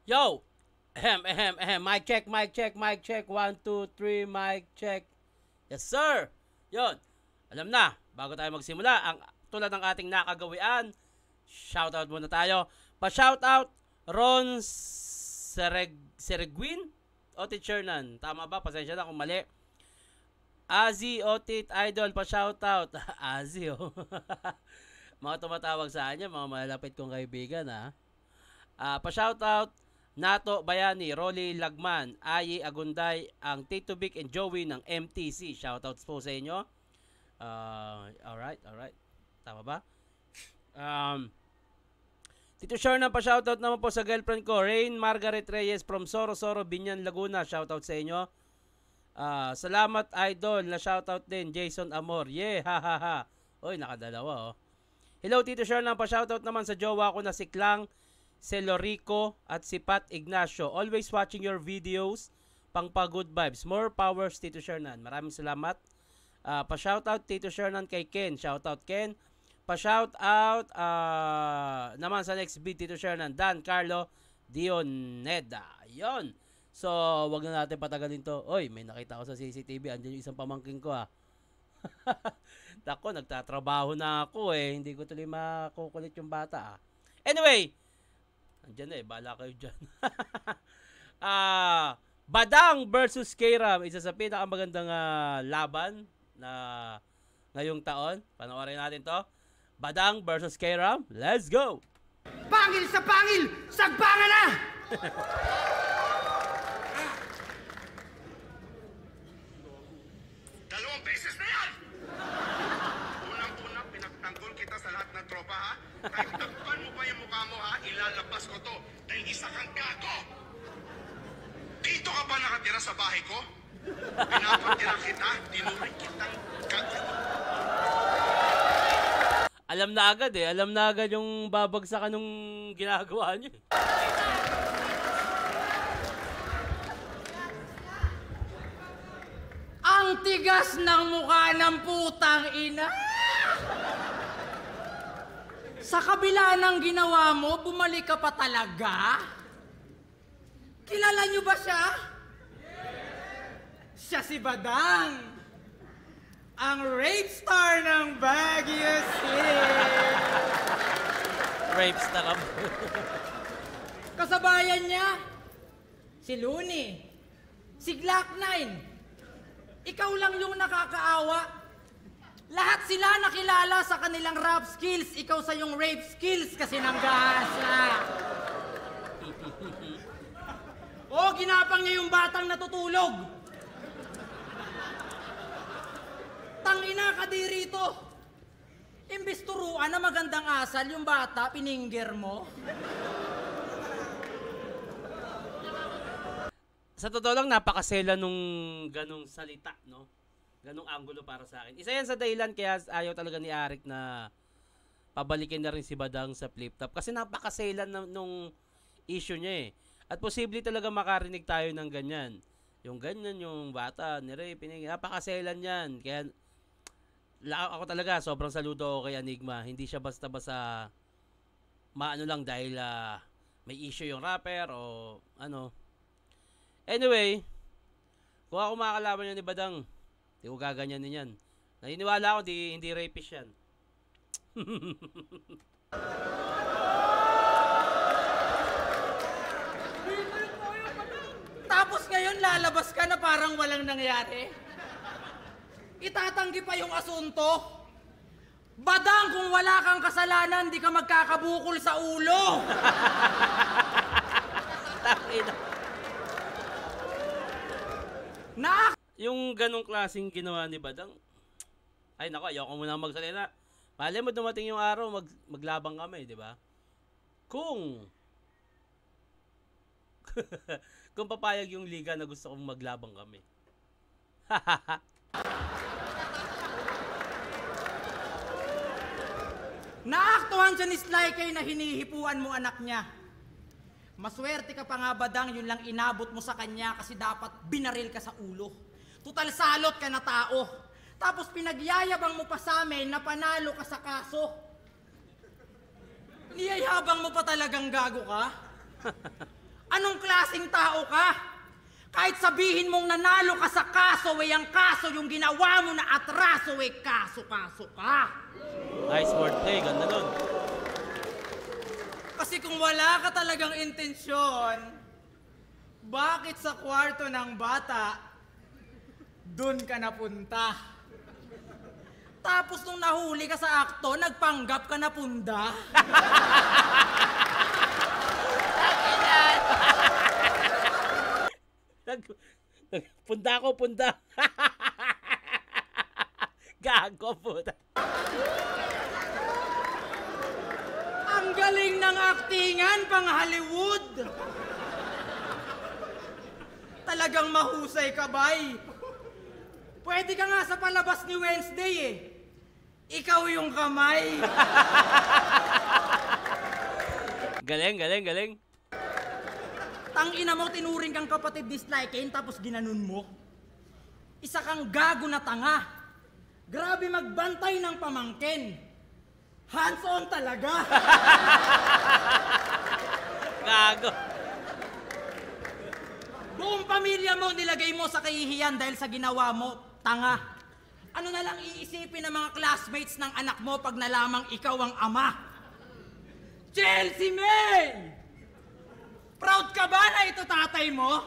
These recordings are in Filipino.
Yo! Ahem, ahem, ahem. Mic check, mic check, mic check. 1, 2, 3, mic check. Yes, sir! Yon. Alam na, bago tayo magsimula, tulad ng ating nakagawian, shoutout muna tayo. Pa-shoutout, Ron Sereguin? Otit Chernan. Tama ba? Pasensya na kung mali. Azi, Otit, Idol, pa-shoutout. Azi, oh. Mga tumatawag sa kanya, mga malalapit kong kaibigan, ha. Pa-shoutout, Nato Bayani, Rolly Lagman, Ayi Agunday, ang Tito Vic and Joey ng MTC. Shoutouts po sa inyo. Alright. Tama ba? Tito Shernan, pa-shoutout naman po sa girlfriend ko, Rain Margaret Reyes from Soro, Binyan, Laguna. Shoutout sa inyo. Salamat, Idol. Na shoutout din, Jason Amor. Yeah, ha. Oy, nakadalawa, oh. Hello, Tito Shernan, pa-shoutout naman sa jowa ko na si Klang Celorico at si Pat Ignacio. Always watching your videos. Pang pa-good vibes. More powers, Tito Shernan. Maraming salamat. Pa-shoutout, Tito Shernan, kay Ken. Shoutout, Ken. Pa-shoutout naman sa next beat, Tito Shernan, Dan Carlo Dioneda. Yon. So, wag na natin patagalin to. Oy, may nakita ko sa CCTV. Andiyan yung isang pamangking ko, ha. Dako, nagtatrabaho na ako, eh. Hindi ko tuloy makukulit yung bata, ha. Anyway, andyan na, eh. Bahala kayo dyan. Badang versus K-Ram. Isa sa pinakamagandang laban na ngayong taon. Panoorin natin to. Badang versus K-Ram. Let's go! Pangil sa pangil! Sagbangan na! Dalawang beses na yan! Unang-unang pinagtanggol kita sa lahat ng tropa, ha? Kahit takpan mo pa yung mukha mo, ha? Ilalabas ko to dahil isa kang gago! Dito ka ba nakatira sa bahay ko? Pinapatira kita, tinuring kitang gago. Alam na agad, eh. Alam na agad yung babagsakan nung ginagawa niyo, eh. Ang tigas ng mukha ng putang ina! Sa kabila ng ginawa mo, bumalik ka pa talaga? Kilala niyo ba siya? Siya si Badang! Ang rape star ng Baguio City! Rape star. Kasabayan niya, si Looney, si Glock 9. Ikaw lang yung nakakaawa. Lahat sila nakilala sa kanilang rap skills. Ikaw sa yung rape skills kasi nanggahasa. O, ginapang niya yung batang natutulog. Tangina ka di rito. Imbis turuan na magandang asal yung bata, piningger mo. Sa totoo lang, napakasela nung ganong salita, no? Ganong angulo para sa akin. Isa yan sa dahilan kaya ayaw talaga ni Arik na pabalikin na rin si Badang sa flip top. Kasi napakasela nung issue niya, eh. At posible talaga makarinig tayo ng ganyan. Yung ganyan, yung bata, ni-rape, napakaselan yan. Kaya ako talaga, sobrang saludo ako kay Enigma. Hindi siya basta-basta maano lang dahil may issue yung rapper o ano. Anyway, kung ako makakalaban yan ni Badang, di ko gaganyanin yan. Naniniwala ako, hindi rapist yan. Tapos ngayon lalabas ka na parang walang nangyari. Itatanggi pa yung asunto. Badang, kung wala kang kasalanan, di ka magkakabukol sa ulo. Yung ganong klaseng ginawa ni Badang, ay nako, ayoko muna magsalita. Malay mo dumating yung araw, maglabang kami, di ba? Kung papayag yung liga na gusto kong maglabang kami. Naaktuhan siya ni Sly K na hinihipuan mo anak niya. Maswerte ka pa nga, Badang, yun lang inabot mo sa kanya kasi dapat binaril ka sa ulo. Tutal salot ka na tao. Tapos pinagyayabang mo pa sa amin na panalo ka sa kaso. Niyayabang mo pa talagang gago ka? Ano klaseng tao ka? Kahit sabihin mong nanalo ka sa kaso, ang kaso yung ginawa mo na atraso, kaso ka. Nice wordplay, ganda nun. Kasi kung wala ka talagang intensyon, bakit sa kwarto ng bata, dun ka napunta? Tapos nung nahuli ka sa akto, nagpanggap ka na punda? Punda. Gago, puta. Ang galing ng aktingan, pang Hollywood. Talagang mahusay ka, bay. Pwede ka nga sa palabas ni Wednesday eh. Ikaw yung kamay. Galing. Tangina mo, tinuring kang kapatid dislikein tapos ginanon mo. Isa kang gago na tanga. Grabe magbantay ng pamangkin. Hands-on talaga. Gago. Buong pamilya mo nilagay mo sa kahihiyan dahil sa ginawa mo, tanga. Ano na lang iisipin ng mga classmates ng anak mo pag nalamang ikaw ang ama? Chelsea May! Proud ka ba na ito tatay mo?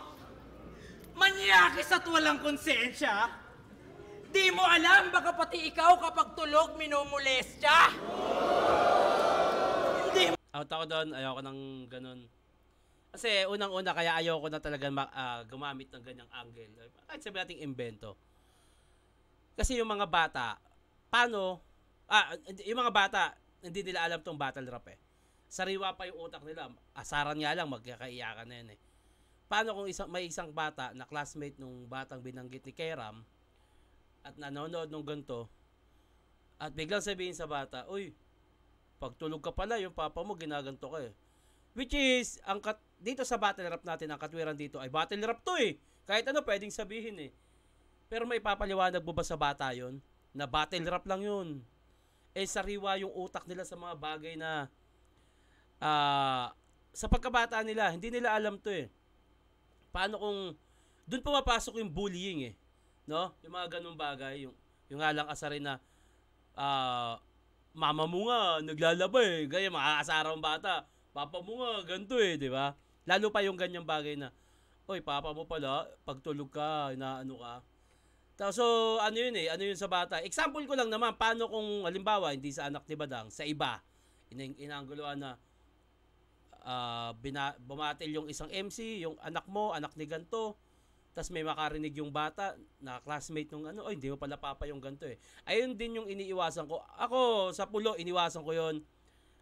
Manyakis at walang konsensya? Di mo alam baka pati ikaw kapag tulog minumulestya? Hindi mo... Out ako doon, ayoko ng ganun. Kasi unang-una kaya ayoko na talaga gumamit ng ganyang angle. Kahit sabi nating invento. Kasi yung mga bata, yung mga bata, hindi nila alam tong battle rap eh. Sariwa pa yung utak nila. Asaran nga lang, magkakaiyakan na yan eh. Paano kung may isang bata na classmate nung batang binanggit ni Keram at nanonood nung ganito at biglang sabihin sa bata, uy, pagtulog ka pala, yung papa mo ginaganto ka eh. Which is, dito sa battle rap natin, ang katwiran dito ay battle rap to eh. Kahit ano pwedeng sabihin eh. Pero may papaliwanag mo ba sa bata yon na battle rap lang yun? Eh sariwa yung utak nila sa mga bagay na sa pagkabata nila, hindi nila alam to eh. Paano kung doon pumapasok yung bullying eh, no? Yung mga ganung bagay, yung nga lang asarin na mama mo nga naglalaba eh, ganyan makakasara ang bata. Papa mo nga ganito eh, di ba? Lalo pa yung ganyang bagay na, oy, papa mo pala, pagtulog ka, inaano ka. So, ano yun eh, ano yun sa bata? Example ko lang naman, paano kung halimbawa, hindi sa anak ni Badang, sa iba, inaangguluhan na, bumatil yung isang MC, yung anak mo, anak ni ganto, tas may makarinig yung bata na classmate nung ano, hindi mo pala papa yung ganto eh. Ayun din yung iniiwasan ko. Ako sa pulo, iniwasan ko yon.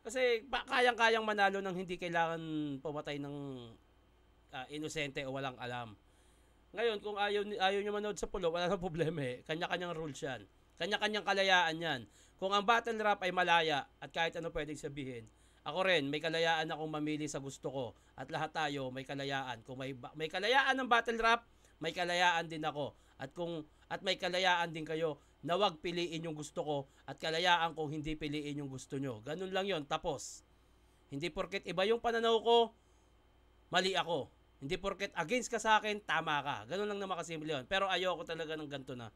Kasi kayang-kayang manalo ng hindi kailangan pumatay ng inosente o walang alam. Ngayon, kung ayaw nyo manood sa pulo, wala nang problema eh. Kanya-kanyang rules yan. Kanya-kanyang kalayaan yan. Kung ang battle rap ay malaya at kahit ano pwedeng sabihin, ako rin, may kalayaan akong mamili sa gusto ko. At lahat tayo may kalayaan. Kung may kalayaan ng battle rap, may kalayaan din ako. At may kalayaan din kayo na wag piliin yung gusto ko at kalayaan kung hindi piliin yung gusto nyo. Ganun lang yon, tapos. Hindi porket iba yung pananaw ko, mali ako. Hindi porket against ka sa akin, tama ka. Ganun lang naman kasimple yun. Pero ayoko talaga ng ganito na.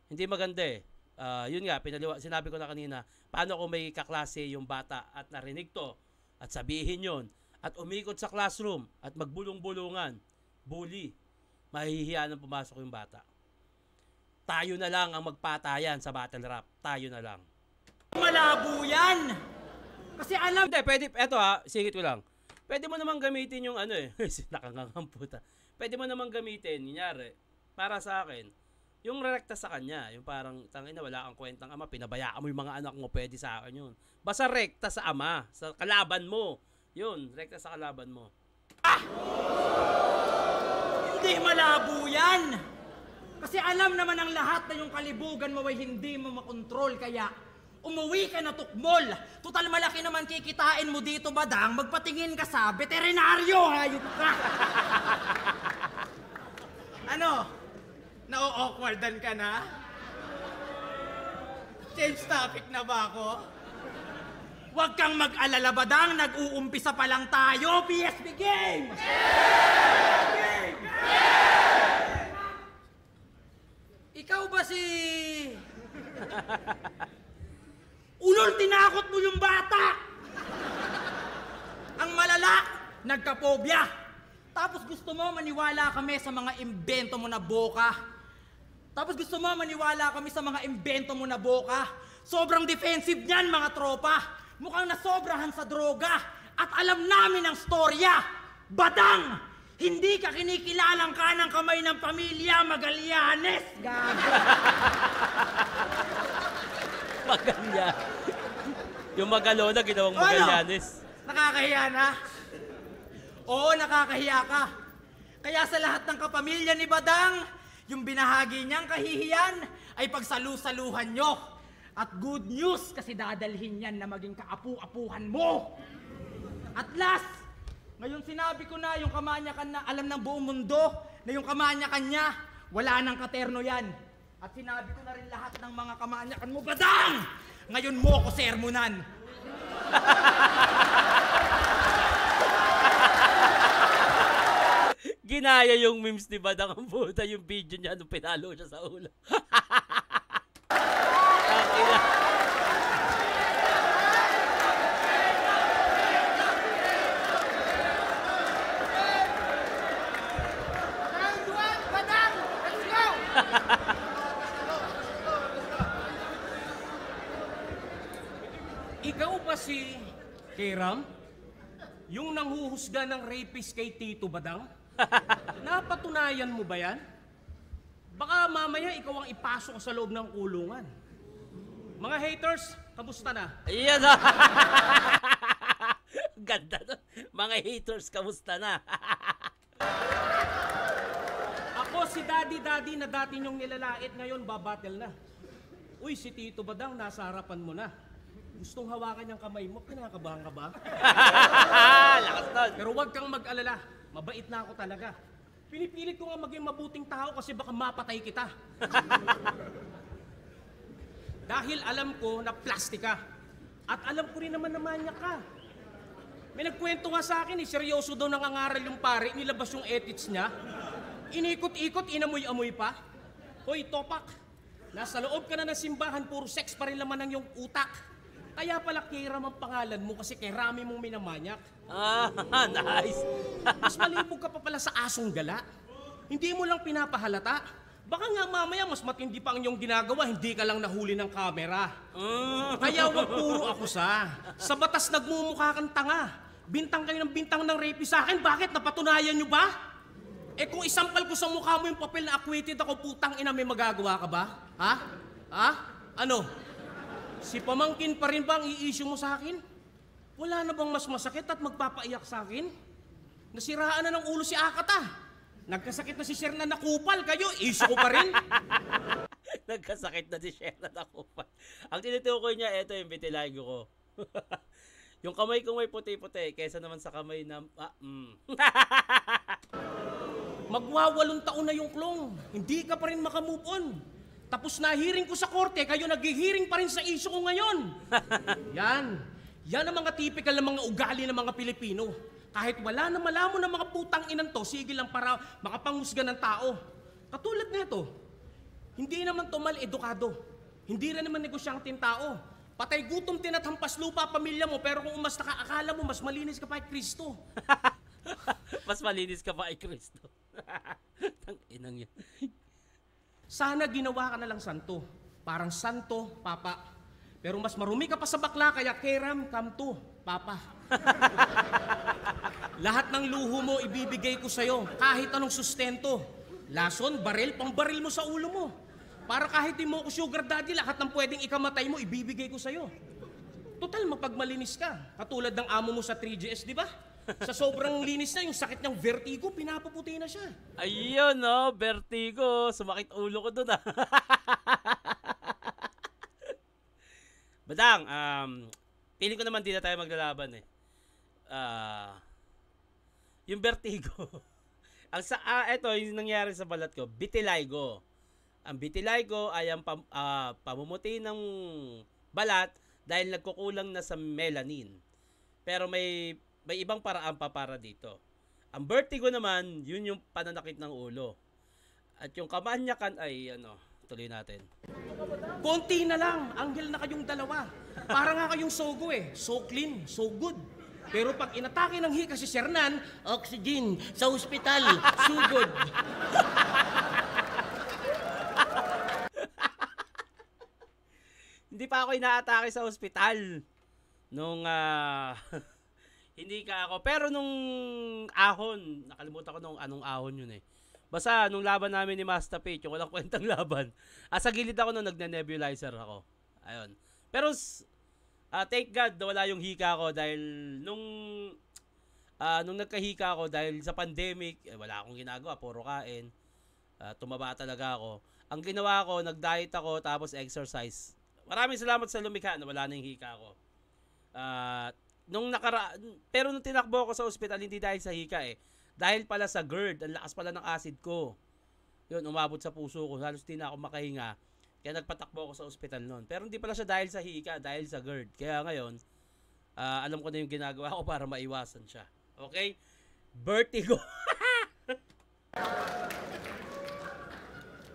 Hindi maganda eh. Yun nga, sinabi ko na kanina, paano kung may kaklase yung bata at narinig to at sabihin yon at umikot sa classroom at magbulong-bulungan, bully, mahihiya nang pumasok yung bata. Tayo na lang ang magpatayan sa battle rap. Tayo na lang. Malabo yan! Kasi alam... Hindi, pwede, eto singit ko lang. Pwede mo namang gamitin yung ano eh, nakangangang puta. Pwede mo namang gamitin, kunyari, para sa akin, yung rekta sa kanya, yung parang, tangina, wala kang kwentang ama, pinabayaan mo yung mga anak mo, pwede sa akin yun. Basta rekta sa ama, sa kalaban mo. Yun, rekta sa kalaban mo. Hindi malabo yan! Kasi alam naman ang lahat na yung kalibugan mo ay hindi mo makontrol, kaya umuwi ka na tukmol. Total malaki naman kikitain mo dito, Badang, magpatingin ka sa veterinaryo, hayop ka! Ano? Na-awkwardan ka na? Change topic na ba ako? Huwag kang mag-alala, Badang, nag-uumpisa pa lang tayo, PSP Games! nagka-phobia. Tapos gusto mo maniwala kami sa mga imbento mo na boka. Sobrang defensive niyan, mga tropa. Mukhang nasobrahan sa droga. At alam namin ang storya. Badang! Hindi ka kinikilalang kanang kamay ng pamilya Magallanes. Gago. Maganda. Yung Magalona, ginawang Magallanes. Nakakahiya na? Oo, nakakahiya ka. Kaya sa lahat ng kapamilya ni Badang, yung binahagi niyang kahihiyan ay pagsalu-saluhan nyo. At good news kasi dadalhin yan na maging kaapu-apuhan mo. At last, ngayon sinabi ko na yung kamanyakan na alam ng buong mundo na yung kamanyakan niya, wala nang katerno yan. At sinabi ko na rin lahat ng mga kamanyakan mo, Badang! Ngayon mo ko sermonan. Ginaya yung memes ni Badang ang puta yung video niya nung pinalo siya sa ulo. Tangina. Badang! Let's go! Ikaw ba si Keram? Yung nanghuhusga ng rapist kay Tito Badang? Napatunayan mo ba yan? Baka mamaya ikaw ang ipasok sa loob ng kulungan. Mga haters, kamusta na? Ayan na. Ganda no? Mga haters, kamusta na? Ako si Daddy na dati niyong nilalait, ngayon babattle na. Uy, si Tito Badang, nasa harapan mo na. Gustong hawakan yung kamay mo, kinakabahan ka ba? Lakas nun. Pero huwag kang mag-alala, mabait na ako talaga. Pinipilit ko nga maging mabuting tao kasi baka mapatay kita. Dahil alam ko na plastic ka. At alam ko rin naman na manyak ka. May nagkwento nga sa akin, seryoso daw nangangaral yung pare, nilabas yung edits niya. Inikot-ikot, inamoy-amoy pa. Hoy, topak, nasa loob ka na ng simbahan, puro sex pa rin laman ng yung utak. Kaya pala Keram ang pangalan mo kasi Kerami mong minamanyak. Ah, nice. Mas malibog ka pa pala sa asong gala. Hindi mo lang pinapahalata. Baka nga mamaya mas matindi pa ang iyong ginagawa, hindi ka lang nahuli ng kamera. Kaya wag puro ako sa batas nagmumukha kang tanga. Bintang kayo ng bintang ng rape sa akin, bakit? Napatunayan nyo ba? Eh kung isampal ko sa mukha mo yung papel na acquitted ako, putang ina, may magagawa ka ba? Ha? Ha? Ano? Si pamangkin pa rin ba ang i-issue mo sa akin? Wala na bang mas masakit at magpapaiyak sa akin? Nasiraan na ng ulo si Akata. Nagkasakit na si Sher na nakupal. Kayo, issue ko pa rin. Nagkasakit na si Sher na nakupal. Ang tinutukoy niya, eto yung vitiligo ko. Yung kamay ko may puti-puti, kesa naman sa kamay na... Magwawalong taon na yung klong. Hindi ka pa rin makamove on. Tapos nahiring ko sa korte, kayo naghihiring pa rin sa issue ko ngayon. Yan. Yan ang mga typical na mga ugali ng mga Pilipino. Kahit wala na malamon ng mga putang inan to, sige lang para makapanghusga ng tao. Katulad nito, hindi naman to mal-edukado. Hindi rin naman negosyanteng tao. Patay gutom tinathampas lupa pamilya mo, pero kung umasta ka, akala mo mas malinis ka pa kay Kristo. Mas malinis ka pa kay Kristo. Tang inang yun. Sana ginawa ka na lang santo. Parang santo, papa. Pero mas marumi ka pa sa bakla, kaya Keram, come to, papa. Lahat ng luho mo ibibigay ko sa'yo, kahit anong sustento. Lason, baril, pang baril mo sa ulo mo. Para kahit di mo ko sugar daddy, lahat ng pwedeng ikamatay mo, ibibigay ko sa'yo. Total, mapagmalinis ka. Katulad ng amo mo sa 3GS, di ba? Sa sobrang linis na, yung sakit niyang vertigo, pinapaputi na siya. Ayun, no? Vertigo. Sumakit ulo ko dun, ah. Badang, feeling ko naman di na tayo maglalaban, eh. Yung vertigo. Ito, yung nangyari sa balat ko, vitiligo. Ang vitiligo ay ang pamumuti ng balat dahil nagkukulang na sa melanin. Pero may ibang paraan pa para dito. Ang vertigo naman, yun yung pananakit ng ulo. At yung kamanyakan ay, tuloy natin. Konti na lang, anghel na kayong dalawa. Para nga kayong sogo eh. So clean, so good. Pero pag inatake ng hika si Sernan, oxygen, sa ospital, sugod. Hindi pa ako inaatake sa ospital. Nung, hindi ka ako. Pero nung ahon, nakalimutan ko nung anong ahon yun eh. Basta, nung laban namin ni Master Pete, yung walang kwentang laban, sa gilid ako nung nagne-nebulizer ako. Ayun. Pero, thank God na wala yung hika ko dahil nung nagkahika ako dahil sa pandemic, wala akong ginagawa, puro kain. Tumaba talaga ako. Ang ginawa ko, nag-diet ako, tapos exercise. Maraming salamat sa lumikha na wala na yung hika ko. Pero nung tinakbo ako sa ospital, hindi dahil sa hika eh. Dahil pala sa GERD, ang lakas pala ng acid ko. Yun, umabot sa puso ko. Halos di na ako makahinga. Kaya nagpatakbo ako sa ospital noon. Pero hindi pala siya dahil sa hika, dahil sa GERD. Kaya ngayon, alam ko na yung ginagawa ko para maiwasan siya. Okay? Vertigo.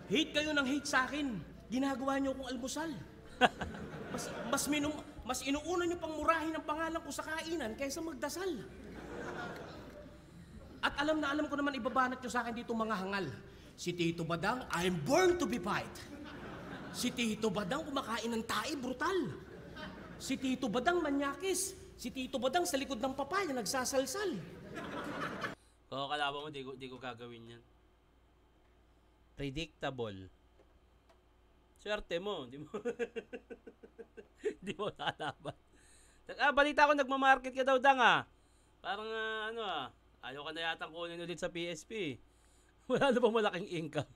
Hate kayo ng hate sa akin. Ginagawa niyo akong almusal. Mas inuuna niyo pang murahin ang pangalan ko sa kainan kaysa magdasal. At alam ko naman ibabanat niyo sa akin dito mga hangal. Si Tito Badang, I'm born to be fight. Si Tito Badang kumakain ng tae, brutal. Si Tito Badang manyakis. Si Tito Badang sa likod ng papaya nagsasalsal. Oo, kalaban mo, di ko gagawin yan. Predictable. Swerte mo, di mo. Di mo nakalaban. Balita ko nagmamarket ka daw, Dang Parang ayaw ka na yatang kunin ulit sa PSP. Wala na bang malaking income?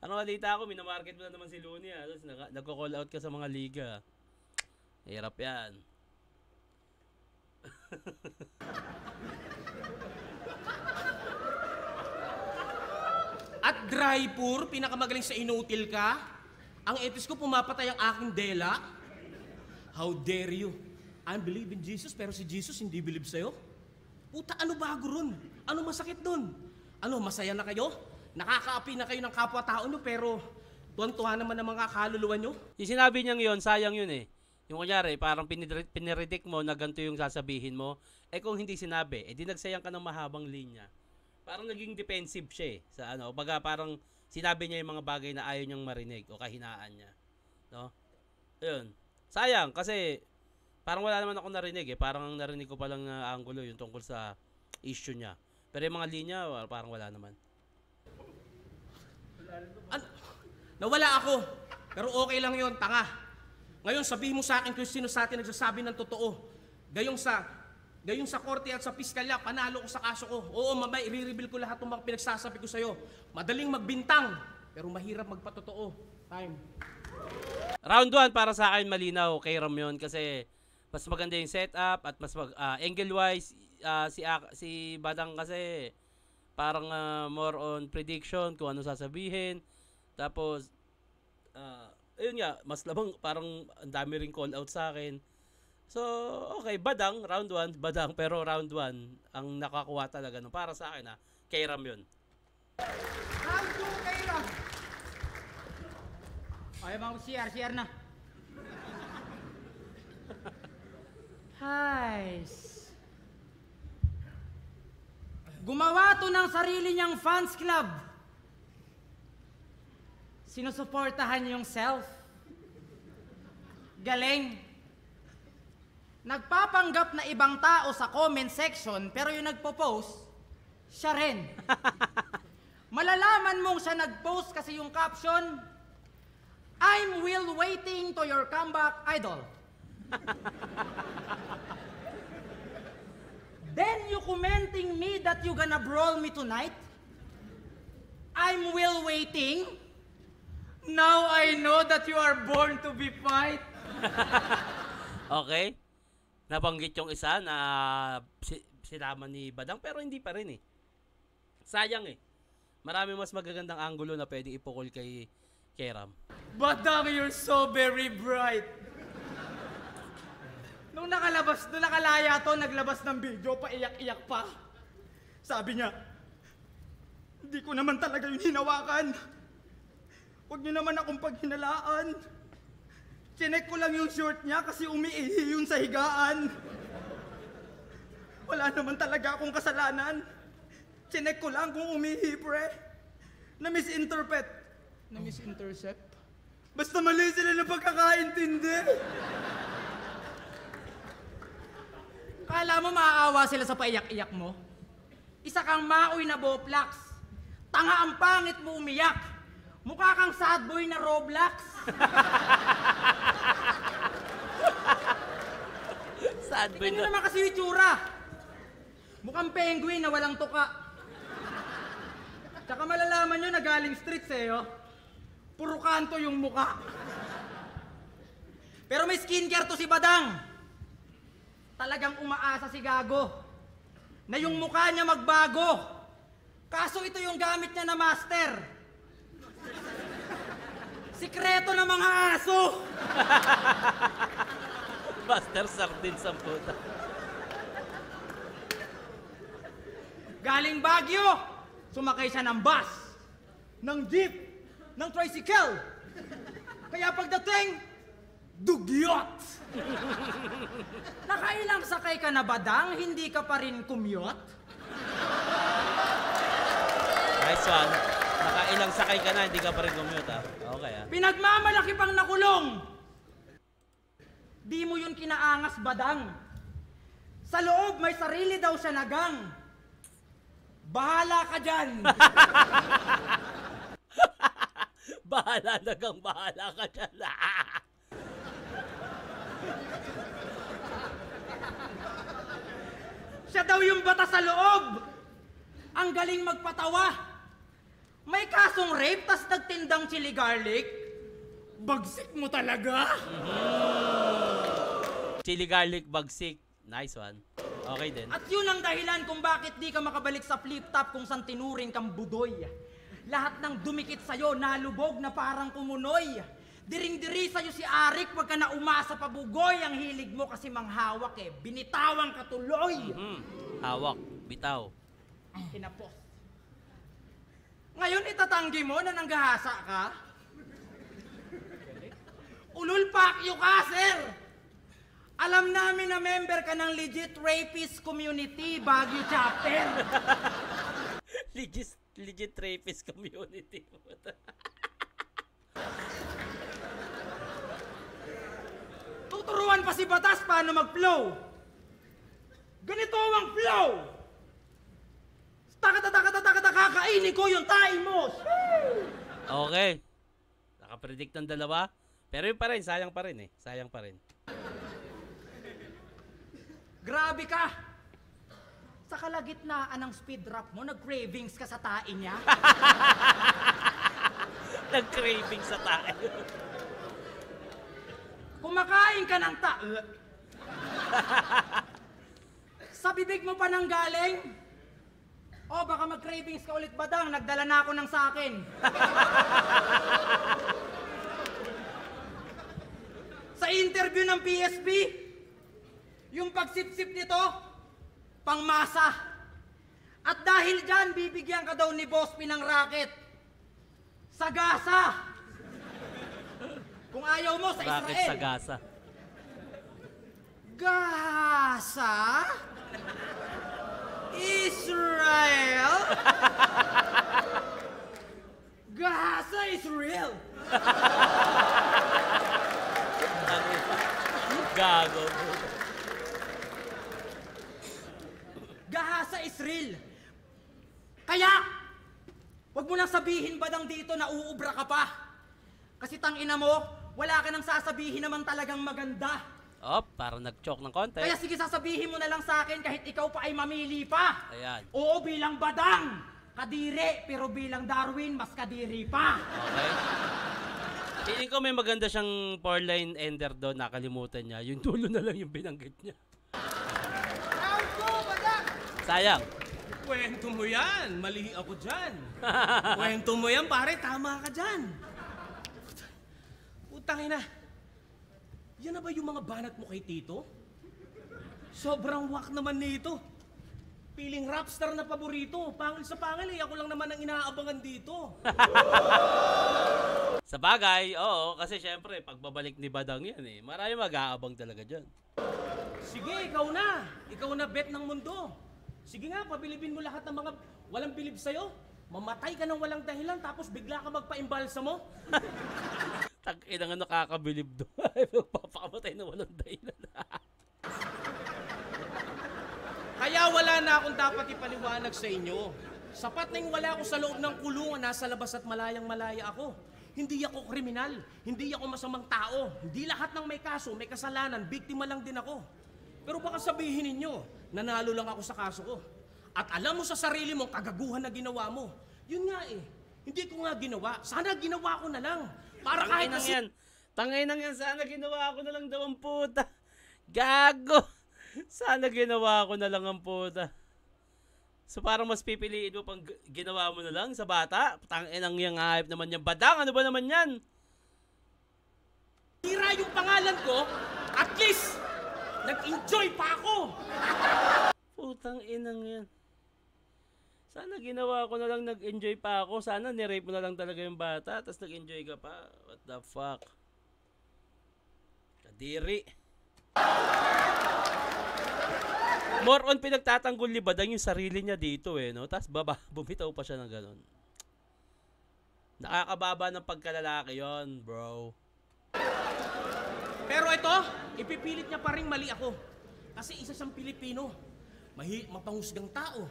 Ano balita ko, minamarket mo na naman si Looney Tapos nagko-call out ka sa mga liga. Hirap yan. At Drypur, pinakamagaling sa inutil ka. Ang etis ko pumapatay ang aking dela. How dare you? I believe in Jesus pero si Jesus hindi believe sa'yo. Puta, ano bago ron? Ano masakit dun? Ano, masaya na kayo? Nakakaapi na kayo ng kapwa-tao nyo pero tuwan-tuwa naman ang mga kaluluwa nyo? Yung sinabi niyang yun, sayang yun eh. Yung kunyari, parang piniredict mo na ganito yung sasabihin mo. Kung hindi sinabi, di nagsayang ka ng mahabang linya. Parang naging defensive siya eh. Sa baga parang sinabi niya yung mga bagay na ayaw niyang marinig o kahinaan niya. No? Ayun. Sayang kasi parang wala naman ako narinig eh. Parang narinig ko pa lang na angulo yung tungkol sa issue niya. Pero yung mga linya, parang wala naman. Nawala ako. Pero okay lang yon, tanga. Ngayon, sabihin mo sa akin kung sino sa atin nagsasabi ng totoo. Gayong sa korte at sa piskalya, panalo ko sa kaso ko. Oo, mamay, i-reveal ko lahat ng mga pinagsasabi ko sa'yo. Madaling magbintang, pero mahirap magpatotoo. Time. Round 1 para sa akin malinaw kay Ram yun kasi mas maganda yung setup at mas angle-wise si Badang kasi parang more on prediction kung ano sasabihin. Tapos, ayun nga, mas labang parang ang dami ring call out sa akin. So, okay, Badang, round 1, Badang, pero round 1, ang nakakuha talaga no, para sa akin kay Ram yun. Round 2 kay Ram. Ay, mga CR na. Hi. Gumawa to ng sarili niyang fans club. Sinusuportahan yung self. Galing. Nagpapanggap na ibang tao sa comment section pero yung nagpo-post, siya rin. Malalaman mong siya nag-post kasi yung caption, I'm will waiting to your comeback, idol. Then you commenting me that you gonna brawl me tonight? I'm will waiting. Now I know that you are born to be fight. Okay? Nabanggit yung isa na sinama ni Badang pero hindi pa rin eh. Sayang eh. Marami mas magagandang angulo na pwedeng ipukol kay Ram. Badang, you're so very bright. Nung nakalaya to, naglabas ng video, paiyak-iyak pa. Sabi niya, hindi ko naman talaga yung hinawakan. Huwag niyo naman akong paghinalaan. Chinek ko lang yung short niya kasi umiihi yun sa higaan. Wala naman talaga akong kasalanan. Chinek ko lang kung umihi, pre. Na-misinterpret. Na-misintercept? Basta mali sila ng pagkakaintindi. Kala mo maaawa sila sa paiyak-iyak mo? Isa kang maoy na boplax. Tanga ang pangit mo umiyak. Mukha kang sad boy na Roblox. Sad boy Tingnan nyo na. naman kasi yung itsura. Mukhang penguin na walang tuka. Tsaka malalaman nyo na galing streets eh, oh. Puro kanto yung muka. Pero may skincare to si Badang. Talagang umaasa si Gago na yung mukha niya magbago. Kaso ito yung gamit niya na master. Sikreto ng mga aso. Master Sardines ang puta. Galing Baguio, sumakay siya ng bus, ng jeep, ng tricycle. Kaya pagdating, dugyot! Nakailang sakay ka na Badang, hindi ka pa rin kumyot? Nice one. Nakailang sakay ka na, hindi ka pa rin commute ha. Okay ah. Pinagmamalaki pang nakulong! Di mo yun kinaangas, Badang. Sa loob, may sarili daw siya nagang. Bahala ka dyan! Bahala ka dyan. Siya daw yung bata sa loob! Ang galing magpatawa! May kasong rape, tas nagtindang chili garlic? Bagsik mo talaga! Chili garlic bagsik. Nice one. Okay din. At yun ang dahilan kung bakit di ka makabalik sa flip-top kung saan tinuring kang budoy. Lahat ng dumikit sa'yo, nalubog na parang kumunoy. Diring-diri sa'yo si Arik, wag ka na umasa pa bugoy. Ang hilig mo kasi manghawak eh, binitawang katuloy. Hawak. Bitaw. Kinapos. Ngayon itatanggi mo na nanggahasa ka? Ulul pakyo ka, sir! Alam namin na member ka ng legit rapist community, Baguio chapter. Legit rapist community. Tuturuan pa si Batas paano mag-flow. Ganito ang flow. Takata, kakainin ko yung tae mo. Okay. Nakapredict ng dalawa. Pero yun pa rin, sayang pa rin eh. Sayang pa rin. Grabe ka. Sa kalagitnaan ng speed rap mo, nag-cravings ka sa tae niya. Nag-craving sa tayo. Kumakain ka ng sa bibig mo pa nang galing? O baka mag-cravings ka ulit, Badang. Nagdala na ako ng sakin. Sa interview ng PSP, yung pagsip-sip nito, pangmasa. At dahil dyan, bibigyan ka daw ni Boss P ng racket. Sagasa! Kung ayaw mo, sa Bakit Israel. sa gasa? Gaza? Israel? Gaza is real. Gago. Gaza is real. Kaya, wag mo nang sabihin Badang dito na uubra ka pa. Kasi tangina mo, wala ka nang sasabihin naman talagang maganda. Oh, parang nag-choke ng konti. Kaya sige, sasabihin mo na lang sa akin kahit ikaw pa ay mamili pa. Ayan. Oo, bilang Badang. Kadiri, pero bilang Darwin, mas kadiri pa. Okay. Feeling ko may maganda siyang 4-line ender doon. Nakalimutan niya. Yung dulo na lang yung binanggit niya. Sayang. Kwento mo yan. Mali ako dyan. Kwento mo yan, pare. Tama ka dyan. Putangin na. Yan na ba yung mga banat mo kay Tito? Sobrang wak naman nito. Piling rapstar na paborito. Pangil sa pangil eh. Ako lang naman ang inaabangan dito. Sa bagay, oo, kasi syempre, pagbabalik ni Badang yan eh. Marami mag-aabang talaga dyan. Sige, ikaw na. Ikaw na bet ng mundo. Sige nga, pabilibin mo lahat ng mga walang bilib sa'yo. Mamatay ka ng walang dahilan tapos bigla ka magpa-imbalsa mo. Tag-ina nga nakakabilib doon. Papakamatay na walang dahilan. Kaya wala na akong dapat ipaliwanag sa inyo. Sapat na yung wala ako sa loob ng kulungan, nasa labas at malayang-malaya ako. Hindi ako kriminal, hindi ako masamang tao. Hindi lahat ng may kaso, may kasalanan, biktima lang din ako. Pero baka sabihin ninyo, nanalo lang ako sa kaso ko. At alam mo sa sarili mo, kagaguhan na ginawa mo. Yun nga eh, hindi ko nga ginawa. Sana ginawa ko na lang. Para kahit Tanginang yan. Tanginang yan. Sana ginawa ko na lang daw ang puta. Gago. Sana ginawa ko na lang ang puta. So parang mas pipiliin mo pang ginawa mo na lang sa bata? Tanginang yung hype naman yan. Badang, ano ba naman yan? tira yung pangalan ko, at least, nag-enjoy pa ako. Putang inang yan. Sana ginawa ko na lang nag-enjoy pa ako. Sana nirape mo na lang talaga yung bata tapos nag-enjoy ka pa. What the fuck? Kadiri. More on pinagtatanggol ni Badang yung sarili niya dito eh, no? Tapos bumitaw pa siya ng ganun. Nakakababa ng pagkalalaki yon, bro. Pero ito, ipipilit niya pa rin mali ako. Kasi isa siyang Pilipino. Mapangusgang tao.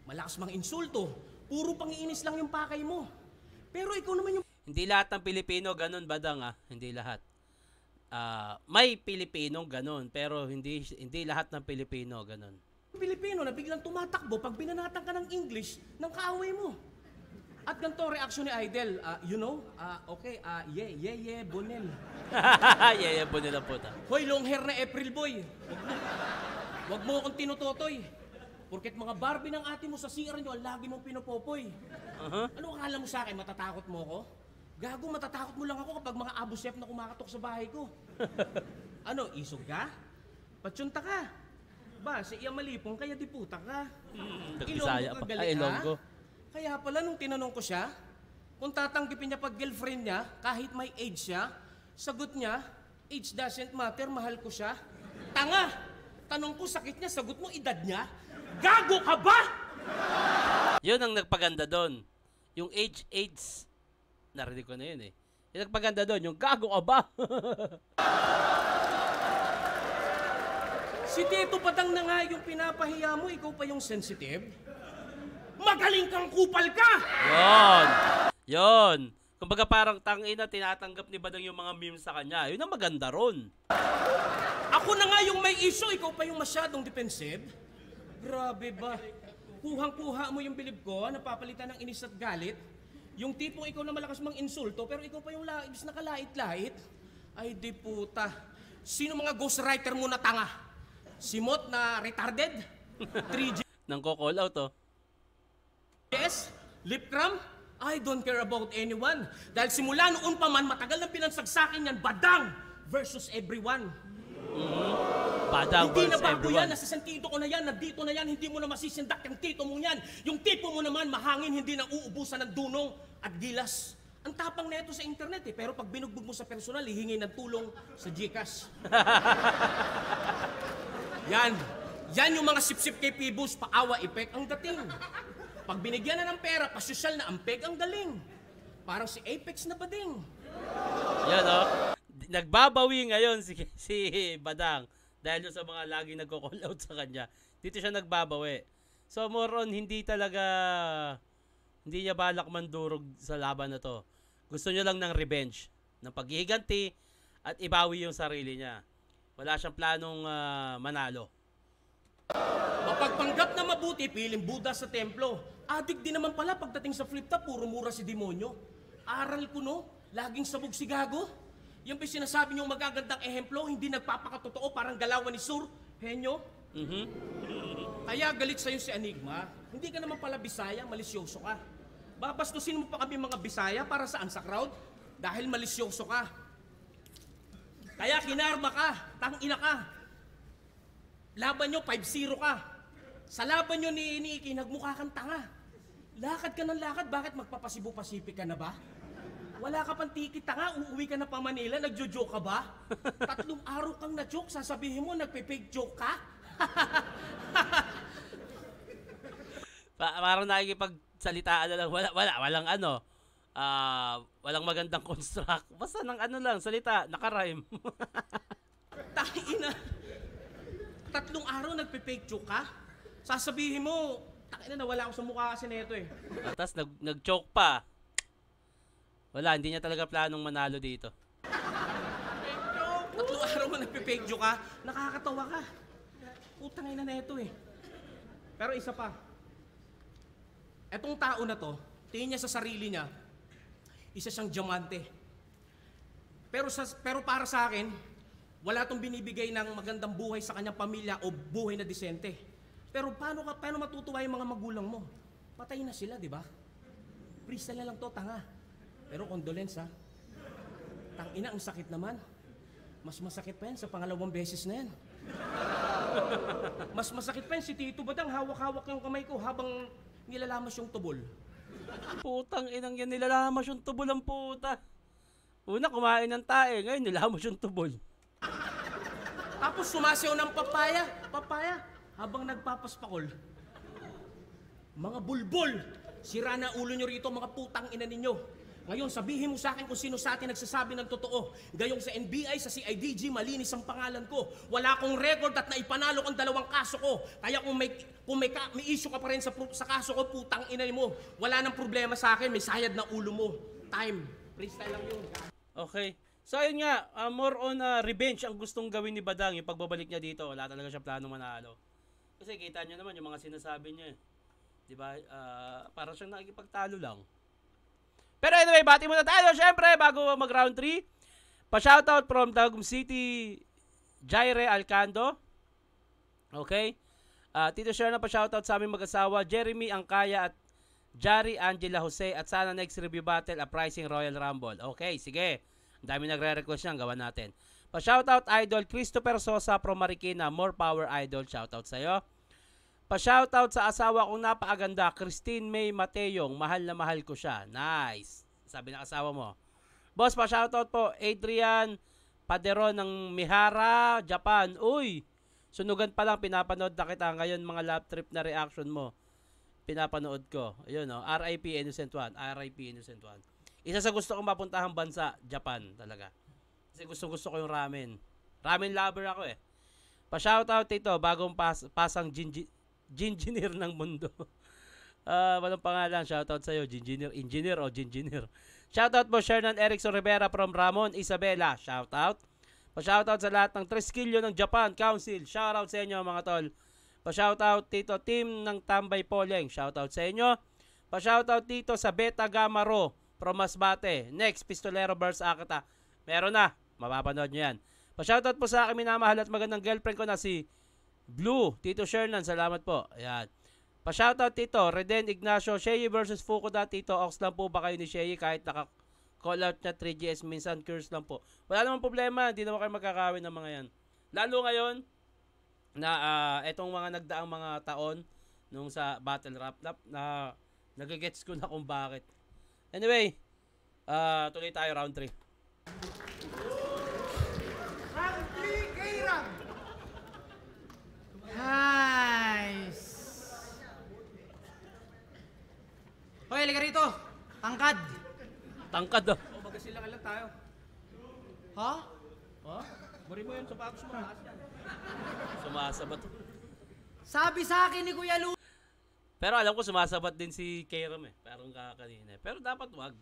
Malakas mang insulto. Puro pangiinis lang yung pakay mo. Pero ikaw naman yung... Hindi lahat ng Pilipino ganun, Badang ah. Hindi lahat. May Pilipinong ganun, pero hindi lahat ng Pilipino ganun. Pilipino na biglang tumatakbo pag binanatan ka ng English ng kaaway mo. At ganito reaksyon ni Idol, okay, Bonel. Yeah, po nila puta. Hoy, long hair na April boy. Wag mo akong tinutotoy. Porket mga Barbie ng ate mo sa CR nyo, lagi mong pinopopoy. Ano akala mo sa akin, matatakot mo ako? Gago, matatakot mo lang ako kapag mga abusep na kumakatok sa bahay ko. Ano, isog ka? Patsyunta ka? Ba, si iya malipong kaya di puta ka. Bisaya Ilonggo pa. ka Ay, gali, Ilonggo. ha? Kaya pala nung tinanong ko siya, kung tatanggipin niya pag girlfriend niya, kahit may age siya, sagot niya, age doesn't matter, mahal ko siya. Tanga! Tanong ko sakit niya, sagot mo edad niya? Gago ka ba? Yun ang nagpaganda doon. Yung age. Narinig ko na yun eh. Yung nagpaganda doon, yung gago ka ba? Si Tito Badang na nga yung pinapahiya mo, ikaw pa yung sensitive? Magaling kang kupal ka! Yon. Kumbaga parang tangina tinatanggap ni Badang yung mga memes sa kanya. Yun ang maganda ron. Ako na nga yung may issue, ikaw pa yung masyadong defensive? Grabe ba? Kuhang-kuha mo yung bilib ko, napapalitan ng inis at galit? Yung tipong ikaw na malakas mang insulto, pero ikaw pa yung ibis na kalait-lait? Ay di puta. Sino mga ghostwriter mo na tanga? Si Mot na retarded? 3G? Nang ko-call out oh. Yes? Lip cram? I don't care about anyone. Dahil simula noon pa man, matagal nang pinansagsakin yan, Badang versus everyone. Badang Hindi na versus bago yan, everyone. nasa sentido ko na yan, nandito na yan, hindi mo na masisindak yung tito mo yan. Yung tipo mo naman, mahangin, hindi na uubusan ng dunong at gilas. Ang tapang na ito sa internet eh, pero pag binugbog mo sa personal, hihingi ng tulong sa GCash. Yan yung mga sip-sip kay Pibus, paawa effect ang dating. Pag binigyan na ng pera, pasosyal na ampeg ang galing. Parang si Apex na bading. Yan oh. Nagbabawi ngayon si Badang dahil sa mga laging nagko-call out sa kanya. Dito siya nagbabawi. So more on hindi niya balak mandurog sa laban na to. Gusto niya lang ng revenge, ng paghihiganti at ibawi yung sarili niya. Wala siyang planong manalo. Mapagpanggap na mabuti, piling Buddha sa templo. Adik din naman pala pagdating sa flip top, puro mura si demonyo. Aral ko no, laging sabog si gago. Yung sinasabi niyong magagandang ehemplo, hindi nagpapakatotoo, parang galawan ni Sur, henyo. Kaya galit sa'yo si Enigma, hindi ka naman pala Bisaya, malisyoso ka. Babastusin mo pa kami mga Bisaya para saan sa crowd? Dahil malisyoso ka. Kaya kinarma ka, tangina ka. Laban nyo, 5-0 ka. Sa laban nyo ni Iki, nagmukha kang tanga. Lakad ka ng lakad, bakit magpapasibo-pasipik ka na ba? Wala ka pang tikit, tanga, uuwi ka na pa Manila, nagjo-joke ka ba? 3 araw kang na-joke, sasabihin mo, nagpe-fake joke ka? Parang nakikipagsalitaan na lang, walang ano, walang magandang construct. Basta ng ano lang, salita, nakarhyme. Taina. 3 araw nagpe-fake joke ka? Sasabihin mo, taina na wala ako sa mukha kasi neto eh. Tapos nag-choke pa. Wala, hindi niya talaga planong manalo dito. 3 araw mo nagpe-fake joke ka? Nakakatawa ka. Putang ina neto eh. Pero isa pa. Etong tao na to, tingin niya sa sarili niya, isa siyang diamante. Pero para sa akin, wala tong binibigay ng magandang buhay sa kanyang pamilya o buhay na disente. Pero paano matutuwa yung mga magulang mo? Patay na sila, di ba? Freestyle na lang to, tanga. Pero condolence ha. Tangina, ang sakit naman. Mas masakit pa yan sa pangalawang beses na yan. Mas masakit pa yan si Tito Badang, hawak-hawak yung kamay ko habang nilalamas yung tubol. Putang inang yan, nilalamas yung tubol ang puta. Una, kumain ng tae, ngayon nilalamas yung tubol. Tapos sumasayaw ng papaya, habang nagpapaspakol. Mga bulbol, sira na ulo nyo rito, mga putang ina ninyo. Ngayon, sabihin mo sa akin kung sino sa atin nagsasabi ng totoo. Gayong sa NBI, sa CIDG, malinis ang pangalan ko. Wala akong record at naipanalo kong 2 kaso ko. Kaya kung may issue ka pa rin sa kaso ko, putang ina mo. Wala nang problema sa akin, may sayad na ulo mo. Time. Freestyle lang yun. Okay. So ayun nga, more on revenge ang gustong gawin ni Badang, yung pagbabalik niya dito. Wala talaga siya planong manalo. Kasi kita nyo naman yung mga sinasabi niya. Diba? Parang siyang nakikipagtalo lang. Pero anyway, bati muna tayo. Siyempre, bago mag round 3, pa-shoutout from Tagum City, Jaire Alcando. Okay? Tito Share na pa-shoutout sa aming mag-asawa, Jeremy Angkaya at Jari Angela Jose. At sana next review battle, Uprising Royal Rumble. Okay, sige. Ang dami nagre-request yan, gawa natin. Pa-shoutout Idol Christopher Sosa from Marikina, more power Idol. Shoutout sa'yo. Pa-shoutout sa asawa kong napakaganda, Christine May Mateyong. Mahal na mahal ko siya. Nice. Sabi ng asawa mo. Boss, pa-shoutout po, Adrian Paderon ng Mihara, Japan. Uy, sunugan pa lang, pinapanood na kita. Ngayon, mga lap trip na reaction mo. Pinapanood ko. Ayun, no? RIP Innocent One. RIP Innocent One. Isa sa gusto kong mapuntahang bansa, Japan talaga. Kasi gusto ko yung ramen. Ramen lover ako eh. Pa-shoutout ito, bagong pasang Gingineer ng mundo. Walang pangalan, shoutout sa'yo, engineer o Gingineer. Shoutout po, Shernan Erickson Rivera from Ramon Isabela. Shoutout. Pa-shoutout sa lahat ng Triskilyo ng Japan Council. Shoutout sa inyo mga tol. Pa-shoutout dito, team ng Tambay Poleng. Shoutout sa inyo. Pa-shoutout dito sa Beta Gamma Ro from Masbate. Next, Pistolero Burst Akata. Meron na. Mapapanood nyo yan. Pa-shoutout po sa akin minamahal at magandang girlfriend ko na si Blue, Tito Shernan, salamat po. Ayan. Pa-shoutout Tito, Reden Ignacio, Shei versus Fukuda, Tito, Ox lang po ba kayo ni Shei kahit naka-call out na 3GS, minsan curse lang po. Wala namang problema, hindi naman kayo magkakawin ng mga yan. Lalo ngayon, na etong mga nagdaang mga taon, nung sa Battle Rap, na nagigets ko na kung bakit. Anyway, tuloy tayo round 3. Round 3, K-Rap! Nice! Hoy, halika rito. Tangkad. Tangkad oh. O, magkasilangan lang tayo. Ha? Ha? Bari mo yun, sapatos mo. Taas yan. Sumasabat. Sabi sa akin ni Kuya Lu. Pero alam ko sumasabat din si Kairam eh. Parang kakanina. Pero dapat wag.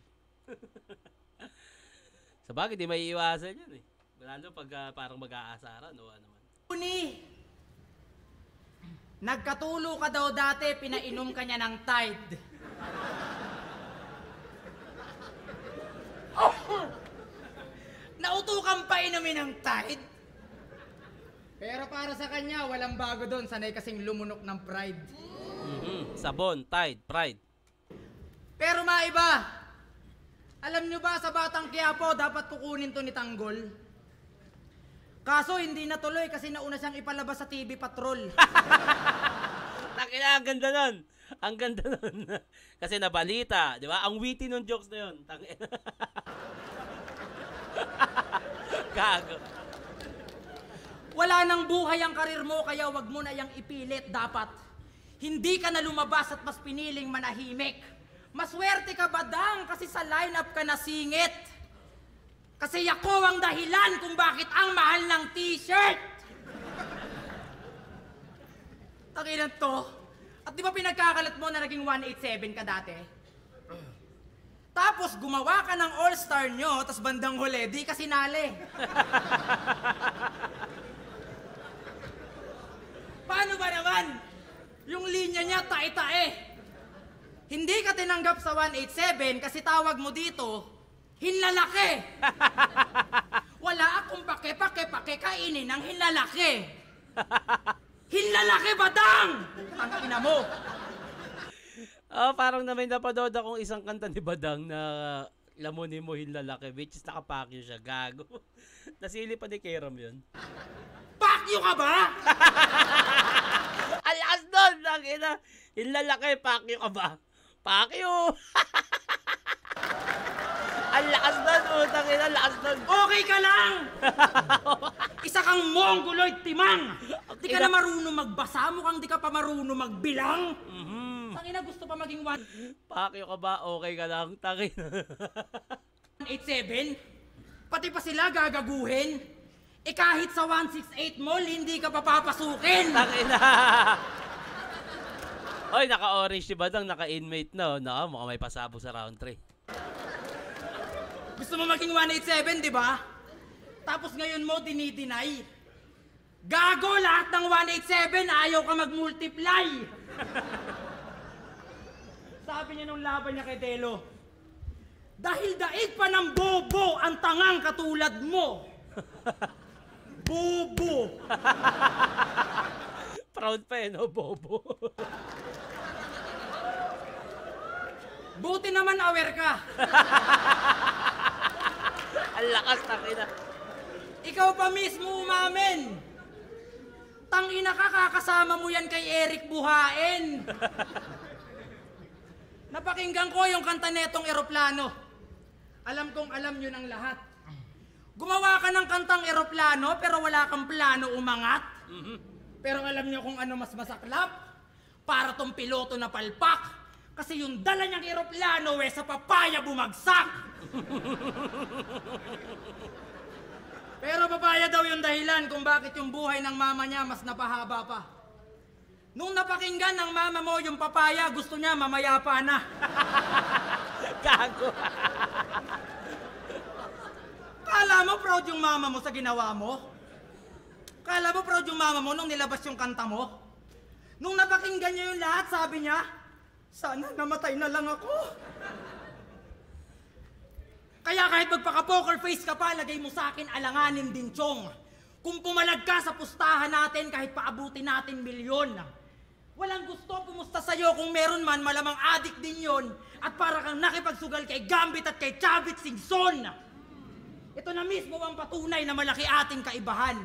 Sabagay, di may iwasan yan eh. Lalo pag parang mag-aasaran o ano man. Uni, nagkatulo ka daw dati, pinainom ka niya ng Tide. Nautukan pa inumin ng Tide? Pero para sa kanya, walang bago doon. Sanay kasing lumunok ng pride. Sabon, Tide, Pride. Pero maiba, alam nyo ba sa Batang Quiapo, dapat kukunin to ni Tanggol? Kaso hindi natuloy kasi nauna siyang ipalabas sa TV Patrol. Takina, ang ganda nun. Ang ganda nun. Kasi nabalita, di ba? Ang witty nung jokes na yun. Takina. Gago. Wala nang buhay ang karir mo, kaya wag mo na yang ipilit. Dapat hindi ka na lumabas at mas piniling manahimik. Maswerte ka ba, Dang, kasi sa lineup ka nasingit? Kasi ako ang dahilan kung bakit ang mahal ng t-shirt. Takinan to. At di ba pinagkakalat mo na naging 187 ka dati? Tapos gumawa ka ng all-star nyo, tapos bandang huli, di ka sinali. Paano ba naman? Yung linya niya tae-tae. Hindi ka tinanggap sa 187 kasi tawag mo dito, hinlalaki. Wala akong pake-pake-pake kainin ng hinlalaki. Hinlalaki ba, Dang? Tangina mo. Oh, parang na may napanood akong isang kanta ni Badang na lamunin mo hinlalaki, which is nakapakyo siya. Gago. Nasili pa ni Keram yun. Pakyo ka ba? Alas doon! Nakina, hinlalaki, pakyo ka ba? Pakyo! Ang lakas doon, utang ina, lakas doon. Okay ka lang! Isa kang mongoloid timang! Di ka na marunong magbasa, mukhang di ka pa marunong magbilang. Tangina, gusto pa maging Pakyo ka ba? Okay ka lang, tangina. 187? Pati pa sila gagaguhin? Eh kahit sa 168 mall, hindi ka papapasukin! Tangina! Oy, naka-orange si Badang, naka-inmate na. No, mukhang may pasabog sa round 3. Gusto mo maging 187, di ba? Tapos ngayon mo dinideny. Gago, lahat ng 187, ayaw ka mag-multiply. Sabi niya nung laban niya kay Delo, dahil daig pa ng bobo ang tangang katulad mo. Bobo. Proud pa no, bobo. Buti naman aware ka. Ang lakas, tangina. Ikaw pa mismo umamin. Tangina ka, kakasama mo yan kay Eric Buhain. Napakinggan ko yung kanta netong eroplano. Alam kong alam nyo ng lahat. Gumawa ka ng kantang eroplano pero wala kang plano umangat. Pero alam nyo kung ano mas masaklap? Para tong piloto na palpak. Kasi yung dala niyang eroplano sa papaya bumagsak. Pero papaya daw yung dahilan kung bakit yung buhay ng mama niya mas napahaba pa. Nung napakinggan ng mama mo yung papaya, gusto niya mamaya pa na. Gago. Kala mo proud yung mama mo sa ginawa mo? Kala mo proud yung mama mo nung nilabas yung kanta mo? Nung napakinggan niya yung lahat, sabi niya, sana namatay na lang ako. Kaya kahit magpaka-poker face ka pa, lagay mo sa akin alanganin din, Chong. Kung pumalag ka sa pustahan natin, kahit paabutin natin milyon. Walang gusto pumusta sa'yo kung meron man, malamang adik din yon. At para kang nakipagsugal kay Gambit at kay Chavit Singson. Ito na mismo ang patunay na malaki ating kaibahan.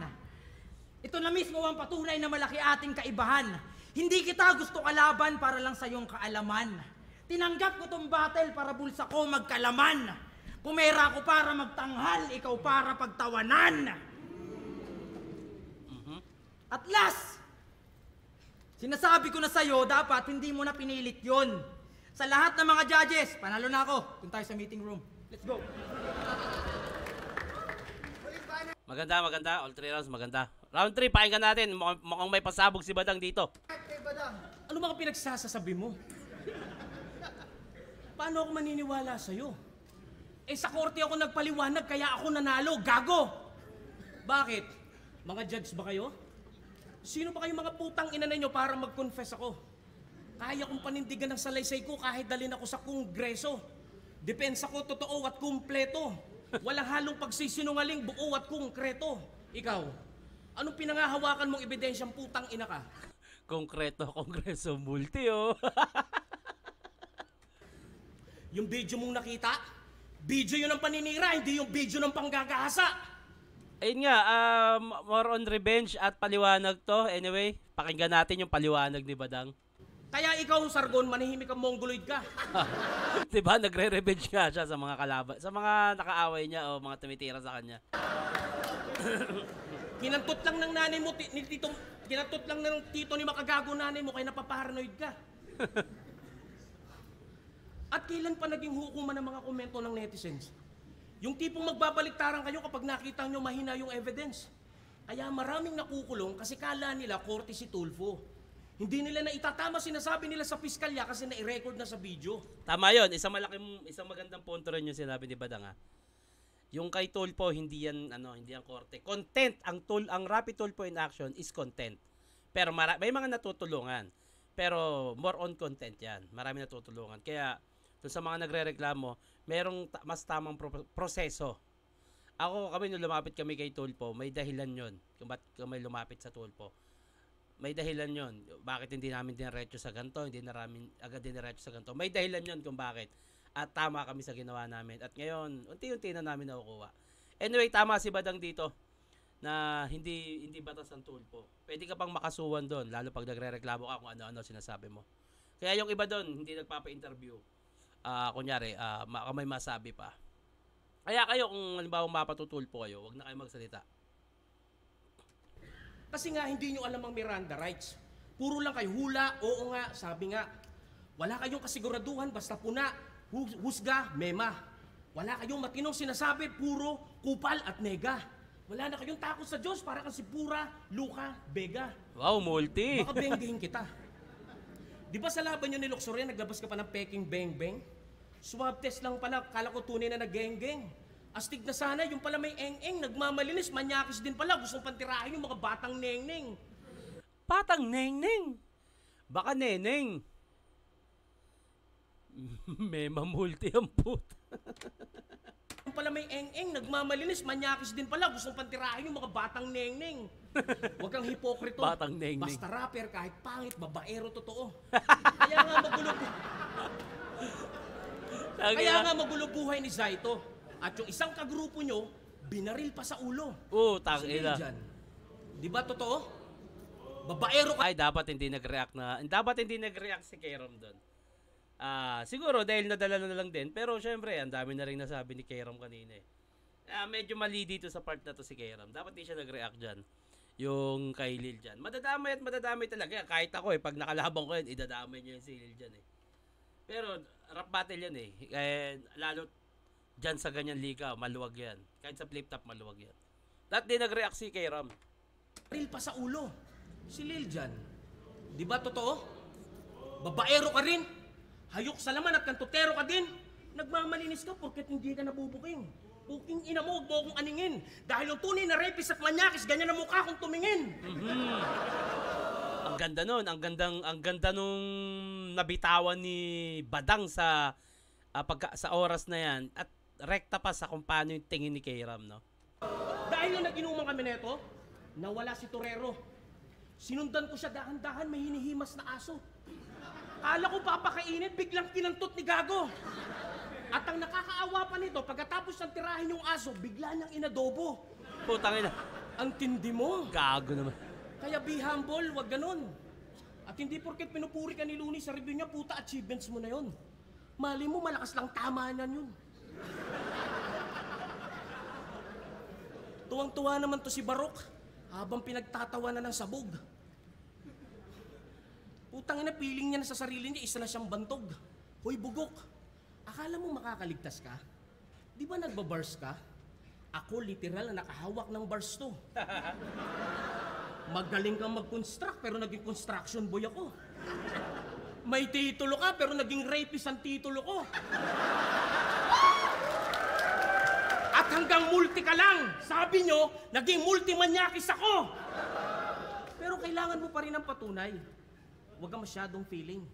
Ito na mismo ang patunay na malaki ating kaibahan. Hindi kita gusto kalaban para lang sa iyong kaalaman. Tinanggap ko tong battle para bulsa ko magkalaman. Pumera ko para magtanghal, ikaw para pagtawanan. At last, sinasabi ko na sa'yo, dapat hindi mo na pinilit yon. Sa lahat ng mga judges, panalo na ako. Doon tayo sa meeting room. Let's go. Maganda, maganda. All 3 rounds, maganda. Round 3, pakinggan natin. Mukhang may pasabog si Badang dito. Ano mga pinagsasasabi mo? Paano ako maniniwala sa'yo? Eh sa korte ako nagpaliwanag kaya ako nanalo. Gago! Bakit? Mga judge ba kayo? Sino ba kayong mga putang ina ninyo para mag-confess ako? Kaya kong panindigan ng salaysay ko kahit dalhin ako sa kongreso. Depensa ko totoo at kumpleto. Walang halong pagsisinungaling, buo at konkreto. Ikaw, anong pinangahawakan mong ebidensyang putang ina ka? Konkreto, kongreso, multi, oh. Yung video mong nakita, video yun ang paninira, hindi yung video ng panggagahasa. Ayun nga, more on revenge at paliwanag to. Anyway, pakinggan natin yung paliwanag ni Badang. Kaya ikaw, Sargon, manahimik kang mongoloid ka. Diba, nagre-revenge nga siya sa mga kalaban, sa mga nakaaway niya o mga tumitira sa kanya. Kinantot lang ng nanay mo, kinantot lang ng tito ni makagago nanay mo, kaya napaparanoid ka. At kailan pa naging hukuman ng mga komento ng netizens? Yung tipong magbabaliktaran kayo kapag nakita nyo mahina yung evidence. Kaya maraming nakukulong kasi kala nila korte si Tulfo. Hindi nila na itatama sinasabi nila sa piskalya kasi na-i-record na sa video. Tama yun, isang magandang punto rin yung sinabi ni Badang ha. Yung kay Tulfo, hindi yan korte. Content, ang Rapid Tulfo in action is content. Pero may mga natutulungan. Pero more on content yan. Marami natutulungan. Kaya, doon sa mga nagre-reklamo, merong mas tamang proseso. Kami nung lumapit kami kay Tulfo, may dahilan yon kung ba't kami lumapit sa Tulfo. May dahilan yon. Bakit hindi namin dinerecho sa ganito, hindi namin agad dinerecho sa ganito. May dahilan yon kung bakit. At tama kami sa ginawa namin. At ngayon, unti-unti na namin nakukuha. Anyway, tama si Badang dito na hindi batas ang Tulfo. Pwede ka pang makasuhan doon, lalo pag nagre-reklamo ka kung ano-ano sinasabi mo. Kaya yung iba doon, hindi nagpapa-interview. Kunyari, may masabi pa. Kaya kayo, kung halimbawa mapatutulpo kayo, wag na kayo magsalita. Kasi nga, hindi nyo alam ang Miranda rights. Puro lang kayo hula, oo nga, sabi nga. Wala kayong kasiguraduhan, basta puna, husga, mema. Wala kayong matinong sinasabi, puro kupal at nega. Wala na kayong takot sa Diyos, para kang si Pura, Luka, Bega. Wow, multi! Baka benggahin kita. Di ba sa laban nyo ni Luxoria, naglabas ka pa ng peking beng-beng? Swab test lang pala, kala ko tunay na nag-geng-geng. Astig na sana, yung pala may eng-eng, nagmamalinis, manyakis din pala, gustong pantirahin yung mga batang neng-neng. Batang neng-neng? Baka neneng. Mema multi ang puta. Yung pala may eng-eng, nagmamalinis, manyakis din pala, gustong pantirahin yung mga batang neng-neng. Huwag kang hipokrito. Batang neng-neng. Basta rapper, kahit pangit, babaero totoo. Kaya nga magulo buhay ni Zaito. At yung isang kagrupo nyo, binaril pa sa ulo. Tangina. Di ba totoo? Babaero ka. Ay, dapat hindi nag-react si Kerom doon. Siguro dahil nadala na lang din, pero syempre, ang dami na rin nasabi ni Kerom kanina eh. Medyo mali dito sa part na to si Kerom. Dapat di siya nag-react dyan. Yung kay Lil dyan. Madadamay talaga. Kahit ako pag nakalabang ko yan, idadamay niya yung si Lil dyan eh. Pero rap battle yan eh. Lalo dyan sa ganyan liga, maluwag yan. Kahit sa flip top, maluwag yan. Dapat di nag-react si Kerom. Baril pa sa ulo. Si Lil dyan. Di ba totoo? Babaero ka rin. Hayok sa laman at kantutero ka din. Nagmamalinis ka porket hindi ka nabubuking. Puking ina mo, huwag mo akong aningin. Dahil yung tunay na rapist at manyakis, ganyan ang mukha kong tumingin. Ang ganda nun. Ang ganda nung nabitawan ni Badang sa oras na yan. At rekta pa sa kung paano yung tingin ni Keram, no? Dahil nung nag-inuman kami neto, nawala si Torero. Sinundan ko siya dahan-dahan, may hinihimas na aso. Kala ko papakainin, biglang kinantot ni Gago. At ang nakakaawa pa nito, pagkatapos ng tirahin yung aso, bigla niyang inadobo. Putang ina. Ang tindi mo. Gago naman. Kaya be humble, wag ganun. At hindi porket pinupuri ka ni Looney sa review niya, puta, achievements mo na yun. Mali mo, malakas lang tamanan yun. Tuwang-tuwa naman to si Barok, habang pinagtatawanan ng sabog. Putang ina, piling niya na sa sarili niya, isa na siyang bantog. Hoy, bugok. Akala mo makakaligtas ka? Di ba nagbabars ka? Ako literal na nakahawak ng bars to. Magaling kang mag-construct pero naging construction boy ako. May titulo ka pero naging rapist ang titulo ko. At hanggang multi ka lang. Sabi nyo, naging multimanyakis ako. Pero kailangan mo pa rin ng patunay. Huwag kang masyadong feeling.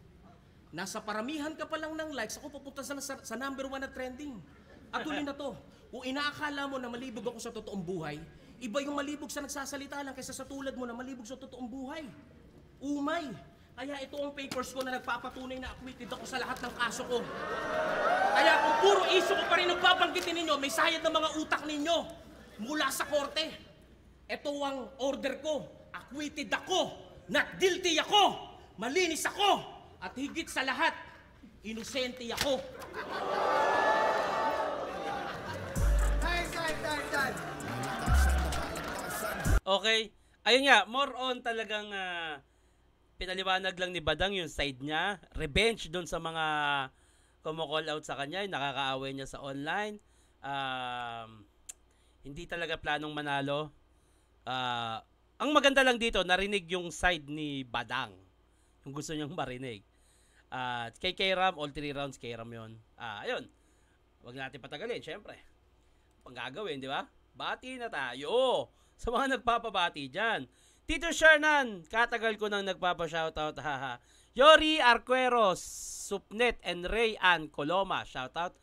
Nasa paramihan ka pa lang ng likes, ako pupunta sa number 1 na trending. At huli na to, kung inaakala mo na malibog ako sa totoong buhay, iba yung malibog sa nagsasalita lang kaysa sa tulad mo na malibog sa totoong buhay. Umay. Kaya ito ang papers ko na nagpapatunay na acquitted ako sa lahat ng kaso ko. Kaya kung puro issue ko pa rin ang babanggitin ninyo, may sayad ng mga utak ninyo. mula sa korte. Ito ang order ko. Acquitted ako. Not guilty ako. Malinis ako. At higit sa lahat, inosente ako. Okay. Ayun nga, more on talagang pinaliwanag lang ni Badang yung side niya. Revenge doon sa mga kumo-call out sa kanya, yung nakakaaway niya sa online. Hindi talaga planong manalo. Ang maganda lang dito, narinig yung side ni Badang. Yung gusto niyang marinig. Kay K-Ram, all 3 rounds K-Ram yun. Ayun. Huwag natin patagalin, syempre. Pang gagawin, di ba? Bati na tayo. Sa mga nagpapabati dyan. Tito Shernan, katagal ko nang nagpapa-shoutout. Haha. Yori Arqueros, Supnet, and Ray Ann Coloma. Shoutout.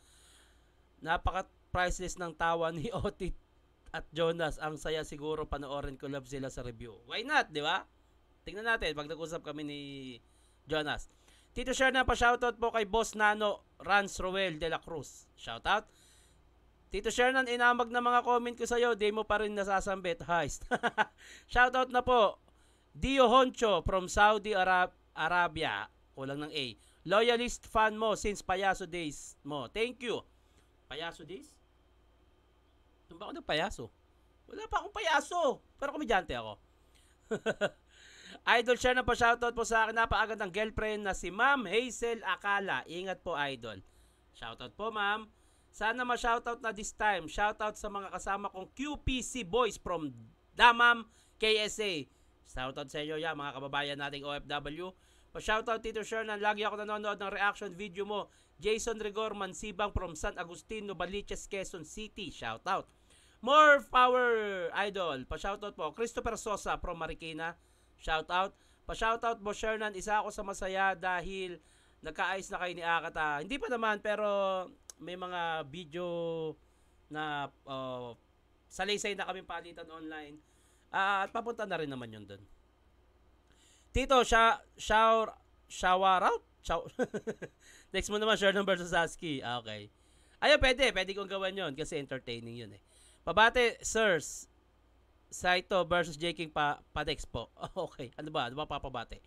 Napaka-priceless ng tawa ni Otit at Jonas. Ang saya siguro panoorin ko love sila sa review. Why not, di ba? Tingnan natin pag nag-usap kami ni Jonas. Tito Shernan, pa-shoutout po kay Boss Nano Rans Roel de la Cruz. Shoutout. Tito Shernan, inamag na mga comment ko sa'yo, di mo pa rin nasasambit. Heist. Shoutout na po. Dio Honcho from Saudi Arabia. Kulang ng A. Loyalist fan mo since Payaso days mo. Thank you. Payaso days? Saan ba ako nagpayaso? Wala pa akong payaso. Pero komedyante ako. Idol Shernan, pa shoutout po sa akin. Napakagandang girlfriend na si Ma'am Hazel Akala. Ingat po, Idol. Shoutout po, ma'am. Sana ma-shoutout na this time. Shoutout sa mga kasama kong QPC boys from Damam, KSA. Shoutout sa inyo yan, mga kababayan nating OFW. Pa-shoutout Tito Shernan, lagi ako nanonood ng reaction video mo. Jason Rigor Mansibang from San Agustino, Baliches, Quezon City. Shoutout. More power, Idol. Pa-shoutout po. Christopher Sosa from Marikina. Shoutout. Pa-shoutout mo, Shernan. Isa ako sa masaya dahil nagkaayos na kayo ni Akata. Hindi pa naman, pero may mga video na salaysay na kaming palitan online. At papunta na rin naman yun dun. Tito, shower out? Next mo naman, Shernan versus Husky. Okay. Ayun, pwede kong gawin yun kasi entertaining yun eh. Pabate, sirs. Saito versus J. King Padex po. Okay. Ano ba papabate?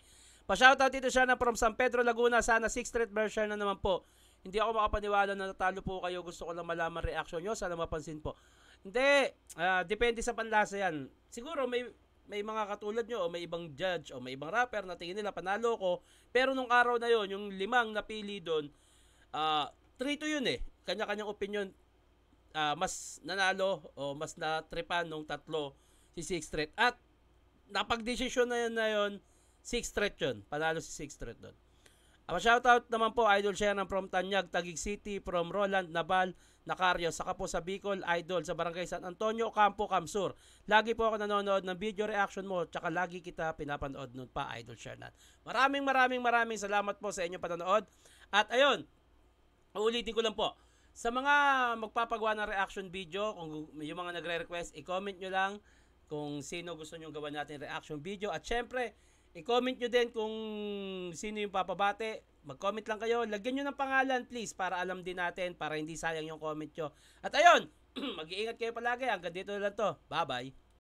Pa-shoutout Tito Shernan from San Pedro, Laguna. Sana 6th Street version na naman po. Hindi ako makapaniwala na natalo po kayo. Gusto ko lang malaman reaction nyo. Sana mapansin po. Hindi. Depende sa panlasa yan. Siguro may mga katulad nyo o may ibang judge o may ibang rapper na tingin nila panalo ko. Pero nung araw na yon, yung 5 napili doon, 3-2 yun eh. Kanya-kanyang opinion. Mas nanalo o mas natripan nung 3 si 6th Street. At napag-desisyon na yun 6th Street yun. Panalo si 6th Street doon. Shoutout naman po, Idol Shernan from Tanyag, Taguig City, from Roland Nabal, Nacaryo, saka po sa Bicol, Idol, sa Barangay San Antonio, Campo, Camsur. Lagi po ako nanonood ng video reaction mo, tsaka lagi kita pinapanood nun pa, Idol Shernan. Maraming salamat po sa inyong panonood. At ayun, uulitin ko lang po, sa mga magpapagawa ng reaction video, kung yung mga nagre-request, i-comment nyo lang kung sino gusto nyo gawa natin reaction video. At syempre, i-comment nyo din kung sino yung papabate. Mag-comment lang kayo. Lagyan nyo ng pangalan please para alam din natin, para hindi sayang yung comment nyo. At ayun, mag-iingat kayo palagi. Hanggang dito na lang to. Bye-bye.